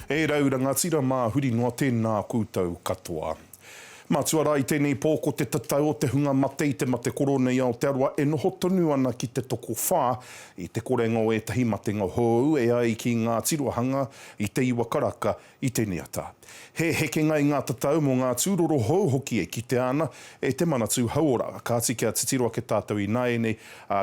E raura ngā tira mā huri noa tēnā koutou katoa. Mā tuara i tēnei pōko te tatau o te hunga matei te mate korona i Aotearoa e noho tonu ana ki te toko whā i te korenga o etahi matenga hou e ai ki ngā tirohanga i te iwa karaka i tēnei ata. He hekenga i ngā tatau mō ngā tūroro hou hoki e ki te ana e te manatū hauora. Ka tika te tiroa ke tātou i nāene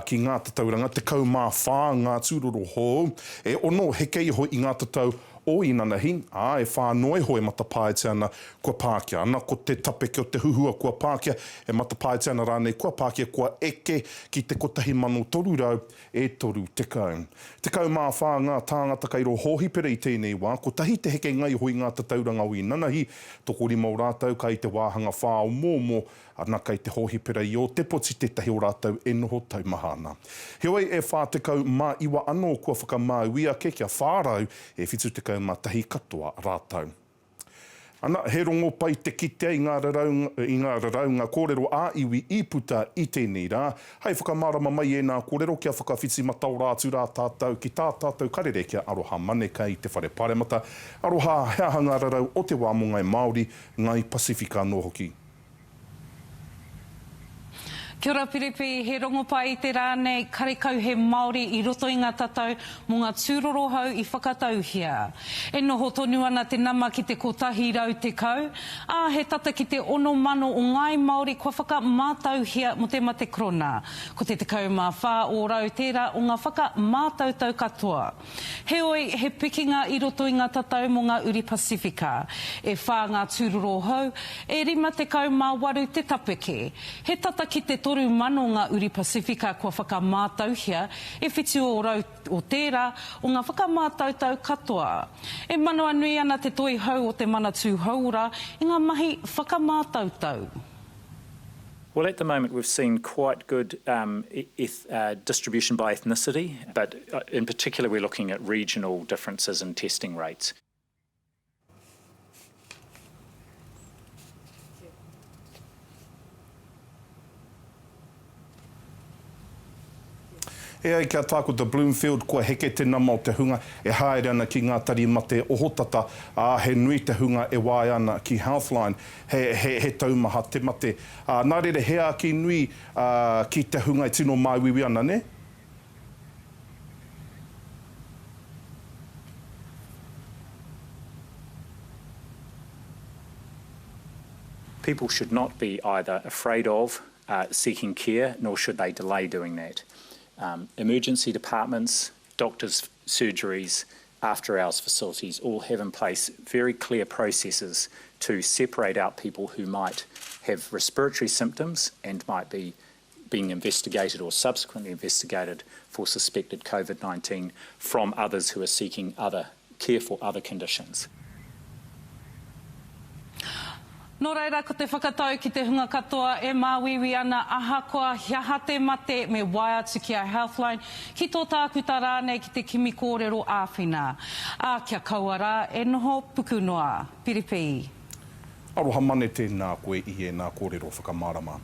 ki ngā tatauranga te kau mā whā ngā tūroro hou e ono hekei ho i ngā tatau o inanahi, e whānoi hoi matapaete ana kua Pākehā. Ana ko te tapeke o te huhua kua Pākehā, e matapaete ana rānei kua Pākehā kua eke ki te 1,300 e toru tekau. Tekau mā whā ngā tāngata kairo hohi pere i tēnei wā, ko tahi te heke ngai hoi ngā tatauranga o inanahi, toko rima o rātau kai te wāhanga whā o mōmō, ana kai te hohi pera i o te poti tetahi o rātau e noho taumahana. Heoi e whā tekau mā iwa anō kua whakamāuia ke kia whārau e whitu tekau mā tahi katoa rātau. Ana, he rongo pai te kitea i ngā raraunga kōrero a iwi i puta i tēnei rā. Hei whakamārama mai e nā kōrero kia whakawhiti matau rātu rā tātou ki tā tātou karere kia aroha maneka i te whare pāremata. Aroha heahanga rarau o te wā mō ngai Māori, ngai Pasifika nō hoki. Kia ora Piripi, he rongo pai te rānei karekau he Māori i roto i ngā tatau mō ngā tūroro hau i whakatauhia. E noho tonu ana te nama ki te kotahi rau te kau, he tata ki te 6,000 o ngai Māori kua whakamātauhia mo te mate korona. Ko te tekau mā whā o rau tērā o ngā whakamātautau katoa. Heoi, he pikinga i roto i ngā tatau mō ngā uri Pasifika. E whā ngā tūroro hau, e rima te kau mā waru te tapeke. He tata ki te toru mano ngā uri Pasifika kua whakamātauhia e whiti o rau o tērā o ngā whakamātautau katoa. E manoa nui ana te toi hau o te manatū haura i ngā mahi whakamātautau. Well, at the moment we've seen quite good distribution by ethnicity, but in particular we're looking at regional differences in testing rates. E ai kia tāku te Bloomfield, kua heke te nama o te hunga, e haere ana ki ngā tari mate ohotata, he nui te hunga e wai ana ki Healthline, he taumaha te mate. Nā rere hea ki nui ki te hunga e tino maiwiwi ana, ne? People should not be either afraid of seeking care, nor should they delay doing that. Emergency departments, doctors' surgeries, after-hours facilities all have in place very clear processes to separate out people who might have respiratory symptoms and might be being investigated or subsequently investigated for suspected COVID-19 from others who are seeking care for other conditions. Nō reira, ko te whakatau ki te hunga katoa e māwiwi ana ahakoa hiaha te mate me wai atu ki a Healthline ki tō tākuta rānei ki te kimi kōrero āwhina. Kia kauara e noho puku noa. Piripi. Aroha mane tēnā koe i e nā kōrero whakamārama.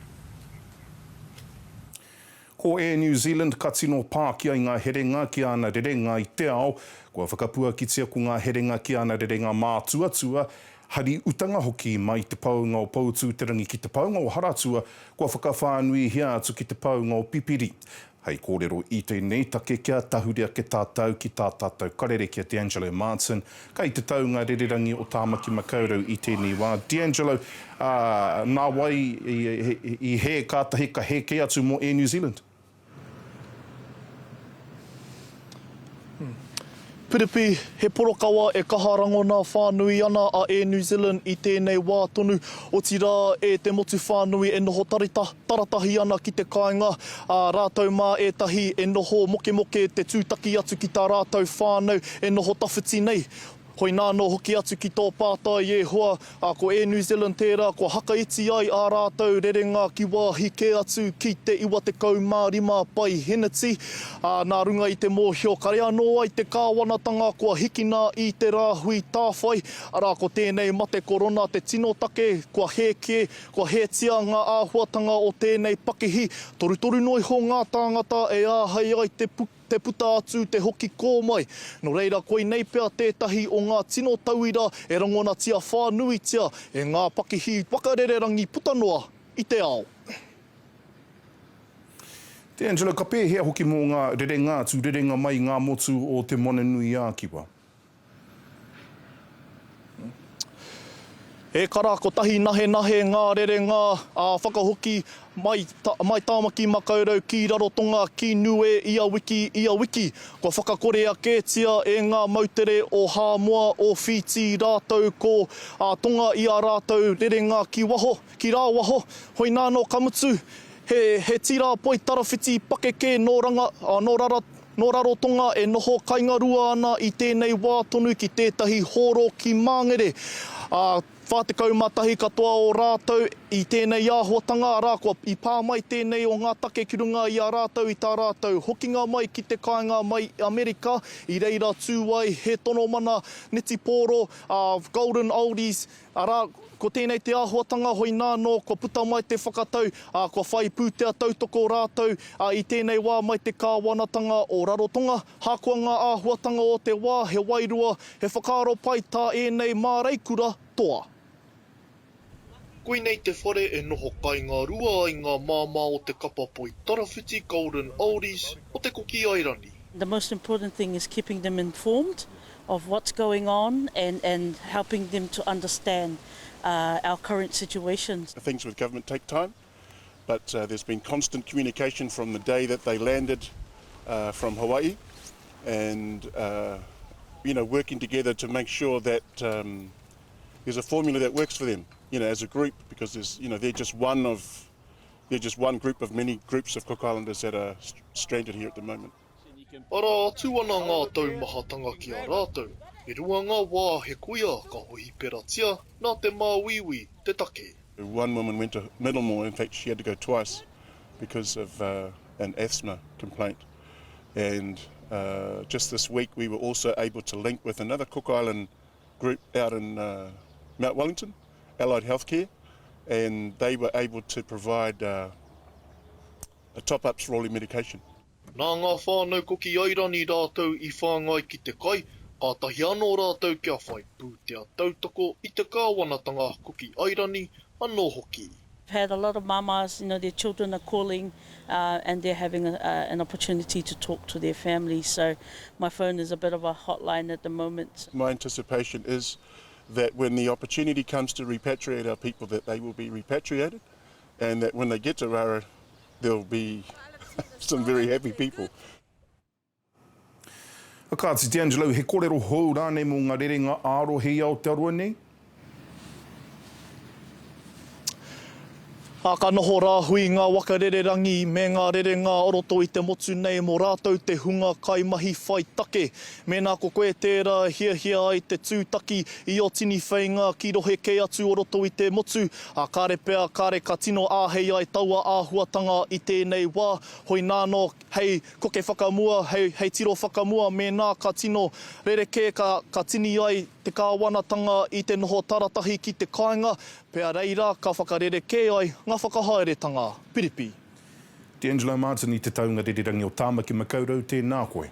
Ko Air New Zealand ka tino pā ki ai ngā herenga ki ana rerenga i te ao. Kua whakapua ki tia ko ngā herenga ki ana rerenga mātuatua. Hari utanga hoki mai te paunga o pautūterangi ki te paunga o haratua, kua whakawhānui hia atu ki te paunga o pipiri. Hei kōrero i tēnei take kia tahuria ke tātou ki tā tātou karere kia D'Angelo Martin, kai te taunga rererangi o Tāmaki Makaurau i tēnei wā. D'Angelo, nā wai i he kātahi ka he ke atu mo Air New Zealand? Piripi, he porokawa e kaharangona whānui ana a Air New Zealand i tēnei wā tonu. O tira e te motu whānui e noho taratahi ana ki te kāinga. Rātau mā e tahi e noho moke te tūtaki atu ki tā rātau whānau e noho tawhiti nei. Hoi nāno hoki atu ki tō pātai e hoa, ko Air New Zealand tērā, ko hakaiti ai ā rātau rerenga ki wāhi ke atu ki te iwa te kaumārima pai henati. Nā runga i te mōhio, kare anō ai te kāwanatanga kua hikina i te rāhui tāwhai. Arā ko tēnei mate korona, te tino take, kua heke, kua hetia ngā āhuatanga o tēnei pakihi. Toru noi ho ngā tāngata e āhei ai te puku te puta atu te hoki kō mai. No reira, koe nei pea tētahi o ngā tino tauira e rangona tia whānui tia e ngā pakihi wakarererangi putanoa i te ao. Te Angelo, ka pēhea hoki mō ngā rerenga atu, rerenga mai ngā motu o te Monenui Ākiwa. E kara ko tahi nahe ngā rerenga whakahoki mai tāmaki makaurau ki rarotonga ki nue ia wiki. Ko whakakore a kētia e ngā mautere o Hāmoa o Fiji rātou ko tonga i a rātou rerenga ki rā waho. Hoi nā no kamutu, he tira poi tarawhiti pakeke no rarotonga e noho kaingarua ana i tēnei wā tonu ki tētahi horo ki Māngere. Whātekau matahi katoa o rātou i tēnei āhuatanga, rā kua i pā mai tēnei o ngā take ki runga i a rātou i tā rātou. Hokinga mai ki te kāinga mai Amerika, i reira tūwai he tono mana neti pōro, Golden Oldies, ko tēnei te āhuatanga hoi nāno, ko puta mai te whakatau, ko whai pūtea tautoko rātou, i tēnei wā mai te kāwanatanga o rarotonga, hākua ngā āhuatanga o te wā, he wairua, he whakaaro pai tā e nei mā reikura toa. Koe nei te whare e noho kai ngā rua i ngā māmā o te kapa poi tarawhiti Golden Oldies o te koki airani. The most important thing is keeping them informed of what's going on and helping them to understand our current situations. Things with government take time, but there's been constant communication from the day that they landed from Hawaii and working together to make sure that there's a formula that works for them, as a group, because they're just one group of many groups of Cook Islanders that are stranded here at the moment. Ara atu ana ngā taumahatanga ki a rātou. E rua ngā wā he kuia ka hohi peratia nā te māwiwi te take. One woman went to Middlemore. In fact, she had to go twice because of an asthma complaint. And just this week we were also able to link with another Cook Island group out in Mount Wellington, Allied Healthcare, and they were able to provide a top-ups for all their medication. Nā ngā whānau koki airani rātou i whāngai ki te kai, kātahi anō rātou kia whai pūtea tautoko i te kāwanatanga koki airani anō hoki. I've had a lot of mamas, their children are calling and they're having an opportunity to talk to their families. So my phone is a bit of a hotline at the moment. My anticipation is that when the opportunity comes to repatriate our people, that they will be repatriated, and that when they get to Rara, there'll be some very happy people. Kāti te Angelo, he kōrero hou rāne mō ngā rerenga ārohi au te arua nei? Ka noho rāhui ngā wakarererangi me ngā rerenga oroto i te motu nei mō rātou te hunga kaimahi whai take. Mēnā ko koe tērā hia ai te tūtaki i o tini whainga ki rohe kei atu oroto i te motu. Kāre pēr, kāre ka tino āhei ai taua āhuatanga i tēnei wā. Hoi nāno, hei koke whakamua, hei tiro whakamua, mēnā ka tino rereke ka tini ai te kāwanatanga i te noho taratahi ki te kāinga. Pea reira, ka whakarereke ai ngā whakahaeretanga piripi. Te Angelo Martin i te taunga rererangi o Tāmaki Makaurau, tēnā koe.